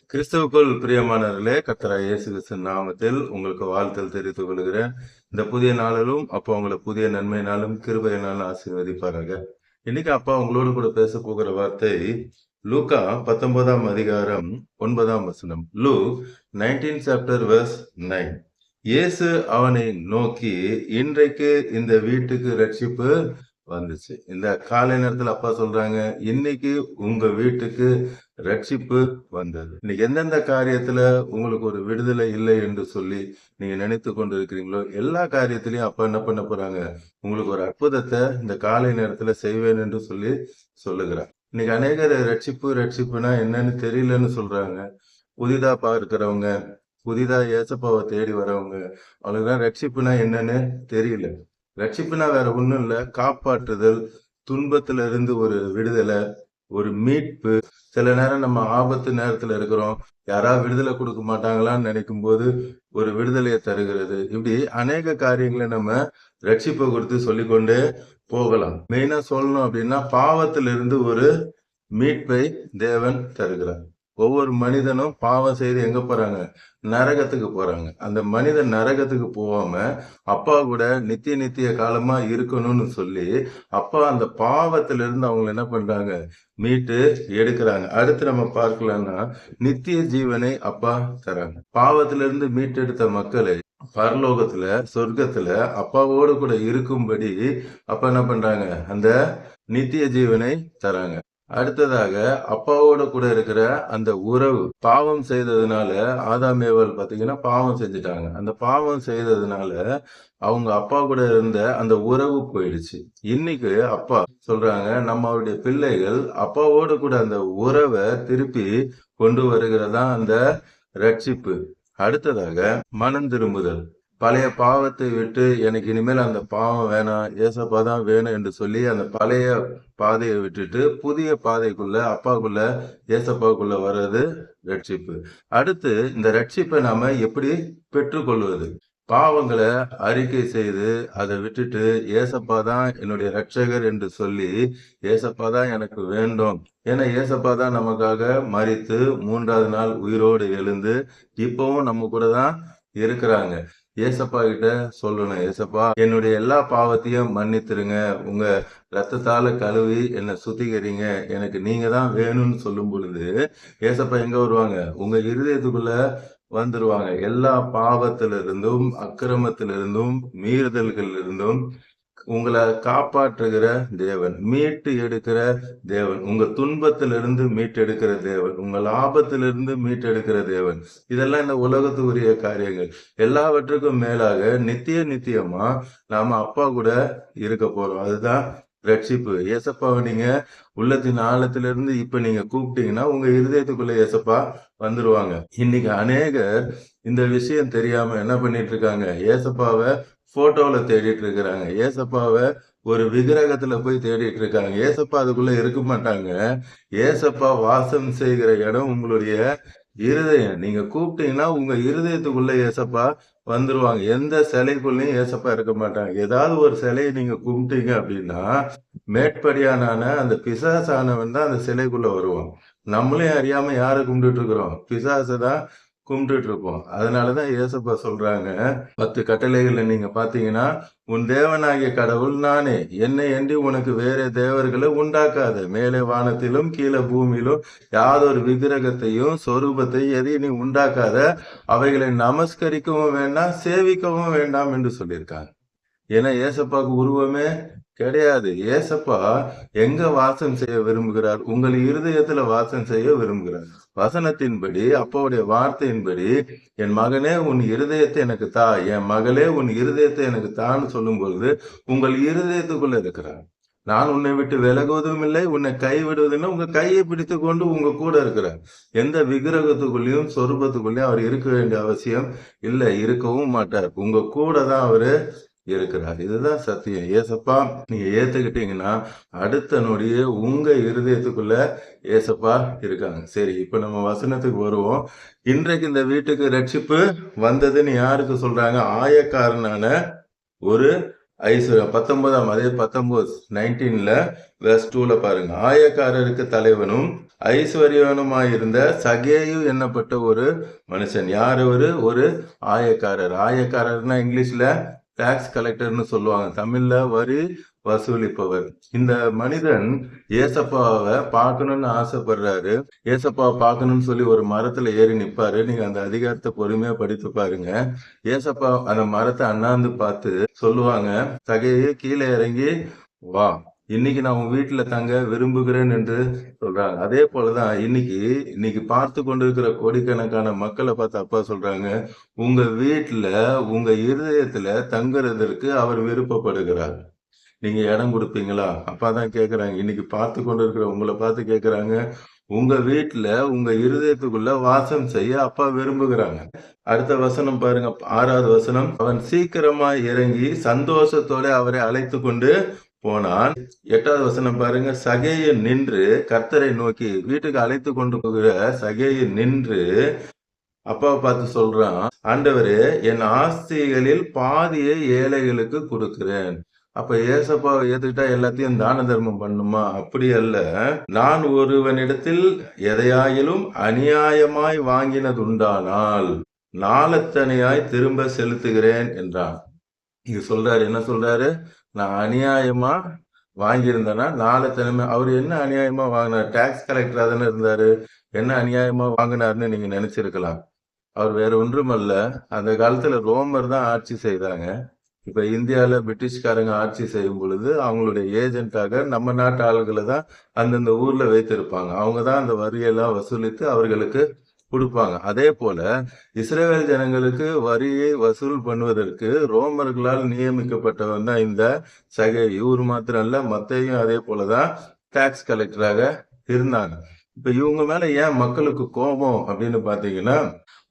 கிறிஸ்துவுக்குள் பிரியமானவர்களே, கர்த்தராகிய இயேசு கிறிஸ்துவின் நாமத்தில் உங்களுக்கு வாழ்த்தல் தெரிவித்துக் கொள்கிறேன். இந்த புதிய நாளிலும் அப்பா உங்களை புதிய நன்மையினாலும் கிருபையினாலும் ஆசீர்வதிப்பாராக. இன்னைக்கு அப்பா உங்களோடு கூட பேச போகிற வார்த்தை லூக்கா 19ஆம் அதிகாரம் 9ஆம் வசனம். Luke 19 chapter verse 9. இயேசு அவனை நோக்கி, இன்றைக்கு இந்த வீட்டுக்கு ரட்சிப்பு வந்துச்சு. இந்த காலை நேரத்துல அப்பா சொல்றாங்க, இன்னைக்கு உங்க வீட்டுக்கு ரட்சிப்பு வந்தது. இன்னைக்கு எந்தெந்த காரியத்துல உங்களுக்கு ஒரு விடுதலை இல்லை என்று சொல்லி நீங்க நினைத்து கொண்டு இருக்கிறீங்களோ, எல்லா காரியத்திலையும் அப்பா என்ன பண்ண போறாங்க, உங்களுக்கு ஒரு அற்புதத்தை இந்த காலை நேரத்துல செய்வேன் என்று சொல்லி சொல்லுகிறார். இன்னைக்கு அநேகர் ரட்சிப்புனா என்னன்னு தெரியலன்னு சொல்றாங்க. புதிதா பார்க்கிறவங்க, புதிதா ஏசப்பாவை தேடி வரவங்க, அவங்களுக்குலாம் ரட்சிப்புனா என்னன்னு தெரியல. ரட்சிப்புனா வேற ஒண்ணும் இல்ல, காப்பாற்றுதல், துன்பத்துல இருந்து ஒரு விடுதலை, ஒரு மீட்பு. சில நேரம் நம்ம ஆபத்து நேரத்துல இருக்கிறோம், யாராவது விடுதலை கொடுக்க மாட்டாங்களான்னு நினைக்கும் போது ஒரு விடுதலையை தருகிறது. இப்படி அநேக காரியங்களை நம்ம ரட்சிப்பை கொடுத்து சொல்லிக்கொண்டே போகலாம். மெயினா சொல்லணும் அப்படின்னா, பாவத்திலிருந்து ஒரு மீட்பை தேவன் தருகிறார். ஒவ்வொரு மனிதனும் பாவம் செய்து எங்க போறாங்க, நரகத்துக்கு போறாங்க. அந்த மனிதன் நரகத்துக்கு போகாம அப்பா கூட நித்திய காலமா இருக்கணும்னு சொல்லி அப்பா அந்த பாவத்திலிருந்து அவங்க என்ன பண்றாங்க, மீட்டு எடுக்கிறாங்க. அடுத்து நம்ம பார்க்கலாம்னா, நித்திய ஜீவனை அப்பா தராங்க. பாவத்திலிருந்து மீட்டெடுத்த மக்களை பரலோகத்துல சொர்க்கத்துல அப்பாவோடு கூட இருக்கும்படி அப்பா என்ன பண்றாங்க, அந்த நித்திய ஜீவனை தராங்க. அடுத்ததாக அப்பாவோட கூட இருக்கிற அந்த உறவு, பாவம் செய்ததுனால ஆதாம் ஏவாள் பாத்தீங்கன்னா பாவம் செஞ்சுட்டாங்க. அந்த பாவம் செய்ததுனால அவங்க அப்பா கூட இருந்த அந்த உறவு போயிடுச்சு. இன்னைக்கு அப்பா சொல்றாங்க, நம்ம அவருடைய பிள்ளைகள் அப்பாவோடு கூட அந்த உறவை திருப்பி கொண்டு வருகிறதா அந்த ரட்சிப்பு. அடுத்ததாக மனம் திரும்புதல். பழைய பாவத்தை விட்டு எனக்கு இனிமேல் அந்த பாவம் வேணாம், ஏசப்பா தான் வேணும் என்று சொல்லி அந்த பழைய பாதையை விட்டுட்டு புதிய பாதைக்குள்ள அப்பாக்குள்ள ஏசப்பாக்குள்ள வர்றது ரட்சிப்பு. அடுத்து இந்த ரட்சிப்பை நாம எப்படி பெற்றுக்கொள்வது? பாவங்களை அறிக்கை செய்து அதை விட்டுட்டு ஏசப்பா தான் என்னுடைய ரட்சகர் என்று சொல்லி ஏசப்பா தான் எனக்கு வேண்டும். ஏன்னா ஏசப்பா தான் நமக்காக மரித்து 3ஆவது நாள் உயிரோடு எழுந்து இப்பவும் நம்ம கூட தான் இருக்கிறாங்க. ஏசப்பா கிட்ட சொல்லணும், ஏசப்பா என்னுடைய எல்லா பாவத்தையும் மன்னித்துருங்க, உங்க ரத்தத்தால கழுவி என்னை சுத்திகரிங்க, எனக்கு நீங்க தான் வேணும்னு சொல்லும் பொழுது ஏசப்பா எங்க வருவாங்க, உங்க இருதயத்துக்குள்ள வந்துருவாங்க. எல்லா பாவத்திலிருந்தும் அக்கிரமத்திலிருந்தும் மீறுதல்கள் இருந்தும் உங்களை காப்பாற்றுகிற தேவன், மீட்டு எடுக்கிற தேவன், உங்க துன்பத்திலிருந்து மீட்டெடுக்கிற தேவன், உங்கள் ஆபத்திலிருந்து மீட்டெடுக்கிற தேவன். இதெல்லாம் இந்த உலகத்துக்குரிய காரியங்கள். எல்லாவற்றுக்கும் மேலாக நித்தியமா நாம அப்பா கூட இருக்க போறோம். அதுதான் ரட்சிப்பு. ஏசப்பாவை நீங்க உள்ளத்தின் ஆழத்திலிருந்து இப்ப நீங்க கூப்பிட்டீங்கன்னா உங்க இருதயத்துக்குள்ள ஏசப்பா வந்துருவாங்க. இன்னைக்கு அநேகர் இந்த விஷயம் தெரியாம என்ன பண்ணிட்டு இருக்காங்க, ஏசப்பாவை போட்டோல தேடிட்டு இருக்கிறாங்க, ஏசப்பாவை ஒரு விக்கிரகத்துல போய் தேடிட்டு இருக்காங்க. ஏசப்பா அதுக்குள்ள இருக்க மாட்டாங்க. ஏசப்பா வாசம் செய்கிற இடம் உங்களுடைய இருதயம். நீங்க கூப்பிட்டீங்கன்னா உங்க இருதயத்துக்குள்ள ஏசப்பா வந்துருவாங்க. எந்த சிலைக்குள்ளயும் ஏசப்பா இருக்க மாட்டாங்க. ஏதாவது ஒரு சிலையை நீங்க கும்பிட்டீங்க அப்படின்னா மேற்படியானான அந்த பிசாசானவன் தான் அந்த சிலைக்குள்ள வருவான். நம்மளே அறியாம யாரை கும்பிட்டு இருக்கிறோம், பிசாசை தான் கும்பிட்டு இருப்போம். அதனாலதான் ஏசப்பா சொல்றாங்க, 10 கட்டளைகள்ல நீங்க பாத்தீங்கன்னா, உன் தேவனாகிய கடவுள் நானே, என்னை அன்றி உனக்கு வேற தேவர்களை உண்டாக்காத, மேலே வானத்திலும் கீழே பூமியிலும் யாதொரு விக்கிரகத்தையும் சொரூபத்தையும் எதையும் நீ உண்டாக்காத, அவைகளை நமஸ்கரிக்கவும் வேண்டாம் சேவிக்கவும் வேண்டாம் என்று சொல்லியிருக்காங்க. ஏன்னா ஏசப்பாக்கு உருவமே கிடையாது. ஏசப்பா எங்க வாசம் செய்ய விரும்புகிறார், உங்கள் இருதயத்துல வாசம் செய்ய விரும்புகிறார். வசனத்தின்படி, அப்பாவுடைய வார்த்தையின்படி, என் மகனே உன் இருதயத்தை எனக்கு தா, என் மகளே உன் இருதயத்தை எனக்கு தான்னு சொல்லும் பொழுது உங்கள் இருதயத்துக்குள்ள இருக்கிறார். நான் உன்னை விட்டு விலகுவதும் இல்லை, உன்னை கைவிடுவதில்லை, உங்க கையை பிடித்து கொண்டு உங்க கூட இருக்கிறார். எந்த விக்கிரகத்துக்குள்ளேயும் சொரூபத்துக்குள்ளேயும் அவர் இருக்க வேண்டிய அவசியம் இல்லை, இருக்கவும் மாட்டார். உங்க கூட தான் அவரு இருக்கிறார். இதுதான் சத்தியம். ஏசப்பா நீங்க ஏத்துக்கிட்டீங்கன்னா அடுத்த நொடியே உங்க இருதயத்துக்குள்ள ஏசப்பா இருக்காங்க. சரி, இப்ப நம்ம வசனத்துக்கு வருவோம். இன்றைக்கு இந்த வீட்டுக்கு ரட்சிப்பு வந்ததுன்னு யாருக்கு சொல்றாங்க? ஆயக்காரனான ஒரு ஐஸ்வர்யா 19 வெர்ஸ் 2ல பாருங்க. ஆயக்காரருக்கு தலைவனும் ஐஸ்வர்யவனுமாயிருந்த சகேயு என்னப்பட்ட ஒரு மனுஷன். யார் அவரு? ஒரு ஆயக்காரர். ஆயக்காரர்னா இங்கிலீஷ்ல டாக்ஸ் கலெக்டர்னு சொல்லுவாங்க, தமிழ்ல வரி வசூலிப்பவர். இந்த மனிதன் ஏசப்பாவை பார்க்கணும்னு ஆசைப்படுறாரு. ஏசப்பாவை பார்க்கணும்னு சொல்லி ஒரு மரத்துல ஏறி நிப்பாரு. நீங்க அந்த அதிகாரத்தை பொறுமையா படித்து பாருங்க. ஏசப்பா அந்த மரத்தை அண்ணாந்து பார்த்து சொல்லுவாங்க, சகையே கீழே இறங்கி வா, இன்னைக்கு நான் உன் வீட்டுல தங்க விரும்புகிறேன் என்று சொல்றாங்க. அதே போலதான் இன்னைக்கு பார்த்து கொண்டிருக்கிற கோடிக்கணக்கான மக்களை பார்த்து அப்பா சொல்றாங்க, உங்க வீட்டுல உங்க இருதயத்துல தங்குறதற்கு அவர் விருப்பப்படுகிறார். நீங்க இடம் கொடுப்பீங்களா? அப்பா தான் கேக்குறாங்க. இன்னைக்கு பார்த்து கொண்டிருக்கிற உங்களை பார்த்து கேக்குறாங்க, உங்க வீட்டுல உங்க இருதயத்துக்குள்ள வாசம் செய்ய அப்பா விரும்புகிறாங்க. அடுத்த வசனம் பாருங்க, 6வது வசனம். அவன் சீக்கிரமா இறங்கி சந்தோஷத்தோட அவரை அழைத்து கொண்டு போனான். 8வது வசனம் பாருங்க. சகேயு நின்று கர்த்தரை நோக்கி, வீட்டுக்கு அழைத்து கொண்டு போகிற சகேயு நின்று அப்பாவை பார்த்து சொல்றான், ஆண்டவரே, என் ஆஸ்திகளில் பாதியை ஏழைகளுக்கு கொடுக்கிறேன். அப்ப ஏசப்பாவை ஏத்துக்கிட்டா எல்லாத்தையும் தான தர்மம் பண்ணுமா? அப்படி அல்ல. நான் ஒருவனிடத்தில் எதையாயிலும் அநியாயமாய் வாங்கினது உண்டானால் நாளத்தனையாய் திரும்ப செலுத்துகிறேன் என்றான். இங்க சொல்றாரு, என்ன சொல்றாரு? நான் அநியாயமா வாங்கியிருந்தேன்னா நாளத்தனமே. அவர் என்ன அநியாயமா வாங்கினார்? டாக்ஸ் கலெக்டரா தானே இருந்தாரு. என்ன அநியாயமா வாங்கினாருன்னு நீங்க நினைச்சிருக்கலாம். அவர் வேற ஒன்றும் அல்ல, அந்த காலத்துல ரோமர் தான் ஆட்சி செய்தாங்க. இப்ப இந்தியால பிரிட்டிஷ்காரங்க ஆட்சி செய்யும் பொழுது அவங்களுடைய ஏஜென்ட்டாக நம்ம நாட்டு ஆளுகளை தான் அந்தந்த ஊர்ல வைத்திருப்பாங்க. அவங்க தான் அந்த வரியெல்லாம் வசூலித்து அவர்களுக்கு கொடுப்பாங்க. அதே போல இஸ்ரேல் ஜனங்களுக்கு வரியை வசூல் பண்ணுவதற்கு ரோமர்களால் நியமிக்கப்பட்டவன் தான் இந்த சகை. இவர் மாத்திரம் இல்ல, மத்தையும் அதே போலதான் டாக்ஸ் கலெக்டராக இருந்தாங்க. இப்ப இவங்க மேல ஏன் மக்களுக்கு கோபம் அப்படின்னு பாத்தீங்கன்னா,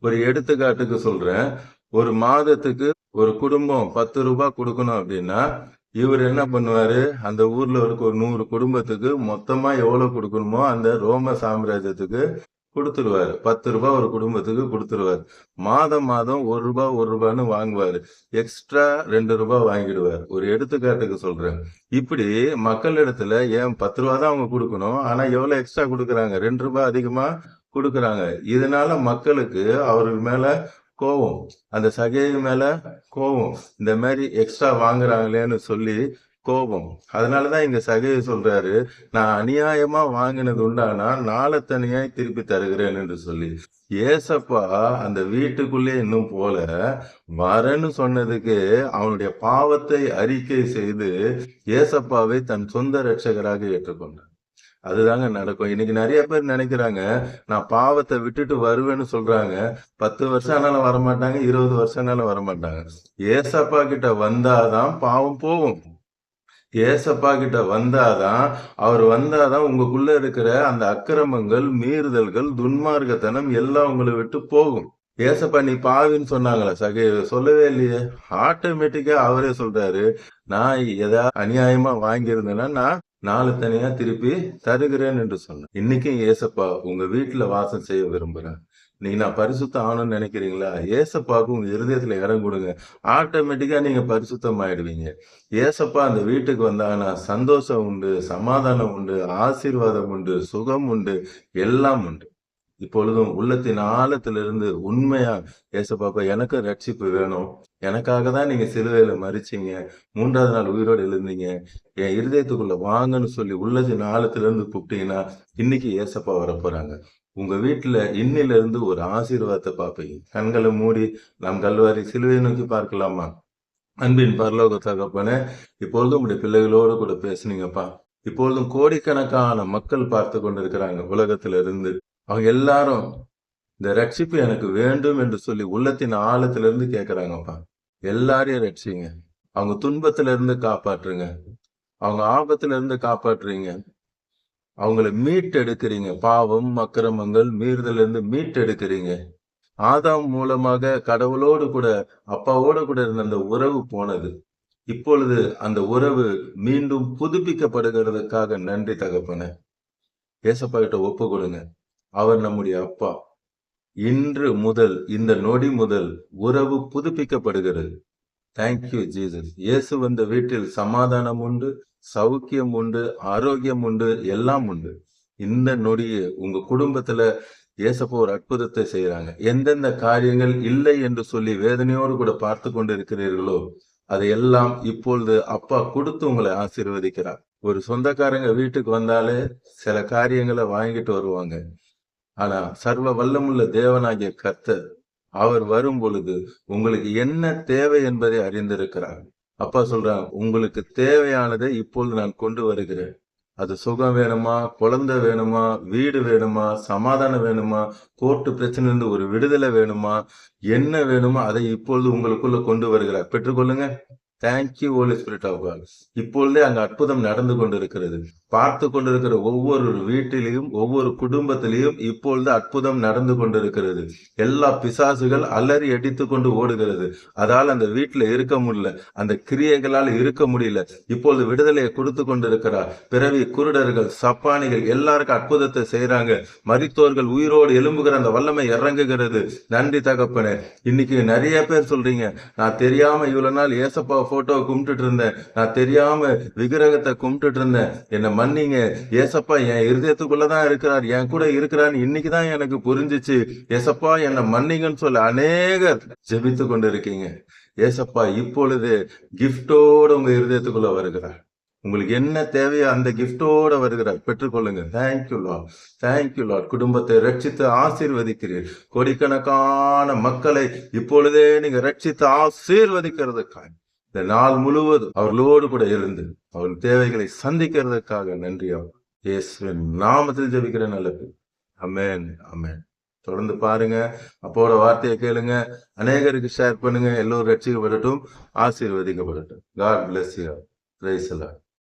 ஒரு எடுத்துக்காட்டுக்கு சொல்றேன். ஒரு மாதத்துக்கு ஒரு குடும்பம் 10 ரூபாய் கொடுக்கணும் அப்படின்னா இவர் என்ன பண்ணுவாரு, அந்த ஊர்ல இருக்க ஒரு 100 குடும்பத்துக்கு மொத்தமா எவ்வளவு கொடுக்கணுமோ அந்த ரோம சாம்ராஜ்யத்துக்கு கொடுத்துருவாரு. 10 ரூபாய் ஒரு குடும்பத்துக்கு கொடுத்துருவாரு. மாதம் மாதம் 1 ரூபாய் 1 ரூபான்னு வாங்குவாரு. எக்ஸ்ட்ரா 2 ரூபாய் வாங்கிடுவார். ஒரு எடுத்துக்காட்டுக்கு சொல்றேன். இப்படி மக்களிடத்துல ஏன் 10 ரூபாய் தான் அவங்க கொடுக்கணும், ஆனா எவ்வளவு எக்ஸ்ட்ரா கொடுக்குறாங்க? 2 ரூபாய் அதிகமா கொடுக்குறாங்க. இதனால மக்களுக்கு அவர்கள் மேல கோவம், அந்த சகையை மேல கோவம், இந்த மாதிரி எக்ஸ்ட்ரா வாங்குறாங்களேன்னு சொல்லி கோபம். அதனாலதான் இங்க சகையை சொல்றாரு, நான் அநியாயமா வாங்கினது உண்டானா நாளத்தனியாய் திருப்பி தருகிறேன் என்று சொல்லி. ஏசப்பா அந்த வீட்டுக்குள்ளே இன்னும் போல, வரன்னு சொன்னதுக்கு அவனுடைய பாவத்தை அறிக்கை செய்து ஏசப்பாவை தன் சொந்த ரட்சகராக ஏற்றுக்கொண்டான். அதுதாங்க நடக்கும். இன்னைக்கு நிறைய பேர் நினைக்கிறாங்க, நான் பாவத்தை விட்டுட்டு வருவேன்னு சொல்றாங்க. 10 வருஷம் ஆனாலும் வரமாட்டாங்க, 20 வருஷம் ஆனாலும் வரமாட்டாங்க. ஏசப்பா கிட்ட வந்தாதான் பாவம் போகும். ஏசப்பா கிட்ட வந்தாதான், அவர் வந்தாதான் உங்களுக்குள்ள இருக்கிற அந்த அக்கிரமங்கள், மீறுதல்கள், துன்மார்க்கத்தனம் எல்லாம் உங்களை விட்டு போகும். ஏசப்பா நீ பாவின்னு சொன்னாங்களா? சொல்லவே இல்லையே. ஆட்டோமேட்டிக்கா அவரே சொல்றாரு, நான் எதா அநியாயமா வாங்கியிருந்தேன்னா நான் நாலு தனியா திருப்பி தருகிறேன் என்று சொன்னேன். இன்னைக்கும் ஏசப்பா உங்க வீட்டுல வாசம் செய்ய விரும்புறேன். நீங்க நான் பரிசுத்தம் ஆகணும்னு நினைக்கிறீங்களா? ஏசப்பாவுக்கு உங்க இருதயத்துல இடம் கொடுங்க. ஆட்டோமேட்டிக்கா நீங்க பரிசுத்தம் ஆயிடுவீங்க. ஏசப்பா அந்த வீட்டுக்கு வந்தாங்கன்னா சந்தோஷம் உண்டு, சமாதானம் உண்டு, ஆசீர்வாதம் உண்டு, சுகம் உண்டு, எல்லாம் உண்டு. இப்பொழுதும் உள்ளத்தின் ஆழத்திலிருந்து உண்மையா ஏசப்பாப்பா எனக்கு ரட்சிப்பு வேணும், எனக்காக தான் நீங்க சிலுவையில மறிச்சீங்க, 3வது நாள் உயிரோடு எழுந்தீங்க, என் இருதயத்துக்குள்ள வாங்கன்னு சொல்லி உள்ளத்தின் ஆழத்திலிருந்து கூப்பிட்டீங்கன்னா இன்னைக்கு ஏசப்பா வரப்போறாங்க. உங்க வீட்டுல இன்னில இருந்து ஒரு ஆசீர்வாதத்தை பார்ப்பீங்க. கண்களை மூடி நாம் கல்வாரி சிலுவையை நோக்கி பார்க்கலாமா? அன்பின் பரலோக தகப்பனே, இப்பொழுதும் உங்களுடைய பிள்ளைகளோடு கூட பேசுனீங்கப்பா. இப்பொழுதும் கோடிக்கணக்கான மக்கள் பார்த்து கொண்டிருக்கிறாங்க உலகத்துல இருந்து. அவங்க எல்லாரும் இந்த ரட்சிப்பு எனக்கு வேண்டும் என்று சொல்லி உள்ளத்தின் ஆழத்திலிருந்து கேட்கிறாங்கப்பா. எல்லாரையும் ரட்சிங்க. அவங்க துன்பத்துல இருந்து காப்பாற்றுங்க. அவங்க ஆபத்துல இருந்து காப்பாற்றுறீங்க. அவங்கள மீட்டெடுக்கிறீங்க. பாவம், அக்கிரமங்கள், மீறுதல இருந்து மீட்டெடுக்கிறீங்க. ஆதாம் மூலமாக கடவுளோடு கூட, அப்பாவோடு கூட இருந்த அந்த உறவு போனது. இப்பொழுது அந்த உறவு மீண்டும் புதுப்பிக்கப்படுகிறதுக்காக நன்றி தகப்பனே. ஏசப்பா கிட்ட ஒப்பு கொடுங்க. அவர் நம்முடைய அப்பா. இன்று முதல், இந்த நொடி முதல் உறவு புதுப்பிக்கப்படுகிறது. Thank you Jesus. இயேசு வந்த வீட்டில் சமாதானம் உண்டு, சௌக்கியம் உண்டு, ஆரோக்கியம் உண்டு, எல்லாம் உண்டு. இந்த நொடியே உங்க குடும்பத்துல ஏசப்பா ஒரு அற்புதத்தை செய்யறாங்க. எந்தெந்த காரியங்கள் இல்லை என்று சொல்லி வேதனையோடு கூட பார்த்து கொண்டு இருக்கிறீர்களோ அதையெல்லாம் இப்பொழுது அப்பா கொடுத்து உங்களை ஆசீர்வதிக்கிறார். ஒரு சொந்தக்காரங்க வீட்டுக்கு வந்தாலே சில காரியங்களை வாங்கிட்டு வருவாங்க. ஆனா சர்வ வல்லமுள்ள தேவனாகிய கர்த்தர் அவர் வரும் பொழுது உங்களுக்கு என்ன தேவை என்பதை அறிந்திருக்கிறார். அப்பா சொல்றாங்க, உங்களுக்கு தேவையானதை இப்பொழுது நான் கொண்டு வருகிறேன். அது சுகம் வேணுமா, குழந்தை வேணுமா, வீடு வேணுமா, சமாதானம் வேணுமா, கோர்ட்டு பிரச்சனை இருந்து ஒரு விடுதலை வேணுமா, என்ன வேணுமோ அதை இப்பொழுது உங்களுக்குள்ள கொண்டு வருகிறார். பெற்றுக்கொள்ளுங்க. Thank you holy spirit of God. இப்பொழுதே அங்க அற்புதம் நடந்து கொண்டிருக்கிறது. பார்த்து கொண்டிருக்கிற ஒவ்வொரு வீட்டிலையும் ஒவ்வொரு குடும்பத்திலையும் இப்பொழுது அற்புதம் நடந்து கொண்டிருக்கிறது. எல்லா பிசாசுகள் அலறி அடித்து கொண்டு ஓடுகிறது. அதால் அந்த வீட்டுல இருக்க முடியல, அந்த கிரியைகளால் இருக்க முடியல. இப்பொழுது விடுதலையை கொடுத்து கொண்டிருக்கிறார். பிறவி குருடர்கள், சப்பானிகள் எல்லாருக்கும் அற்புதத்தை செய்யறாங்க. மரித்தோர்கள் உயிரோடு எழும்புகிற அந்த வல்லமை இறங்குகிறது. நன்றி தகப்பனே. இன்னைக்கு நிறைய பேர் சொல்றீங்க, நான் தெரியாம இவ்வளவு நாள் ஏசப்பா போட்டோவை கும்பிட்டுட்டு இருந்தேன், நான் தெரியாம விக்கிரகத்தை கும்பிட்டுட்டு இருந்தேன், என்ன மன்னிங்க. ஏசப்பா என் இருதயத்துக்குள்ளதான் இருக்கிறார், என் கூட இருக்கிறான்னு இன்னைக்குதான் எனக்கு புரிஞ்சிச்சு. ஏசப்பா என்னை மன்னிங்கன்னு சொல்ல அநேகர் ஜெபித்து கொண்டு இருக்கீங்க. ஏசப்பா இப்பொழுது கிஃப்டோட உங்க இருதயத்துக்குள்ள வருகிறார். உங்களுக்கு என்ன தேவையோ அந்த கிஃப்டோட வருகிறார். பெற்றுக்கொள்ளுங்க. Thank you Lord. Thank you Lord. குடும்பத்தை ரட்சித்து ஆசீர்வதிக்கிறீர். கோடிக்கணக்கான மக்களை இப்பொழுதே நீங்க ரட்சித்து ஆசீர்வதிக்கிறதுக்காக இந்த நாள் முழுவதும் அவர்களோடு கூட இருந்து அவர்கள் தேவைகளை சந்திக்கிறதுக்காக நன்றி. இயேசுவின் நாமத்தில் ஜெபிக்கிற நல்லது. அமேன், அமேன். தொடர்ந்து பாருங்க, அப்போட வார்த்தையை கேளுங்க, அநேகருக்கு ஷேர் பண்ணுங்க. எல்லோரும் ரட்சிக்கப்படட்டும், ஆசீர்வதிக்கப்படட்டும். God bless you. Praise the Lord.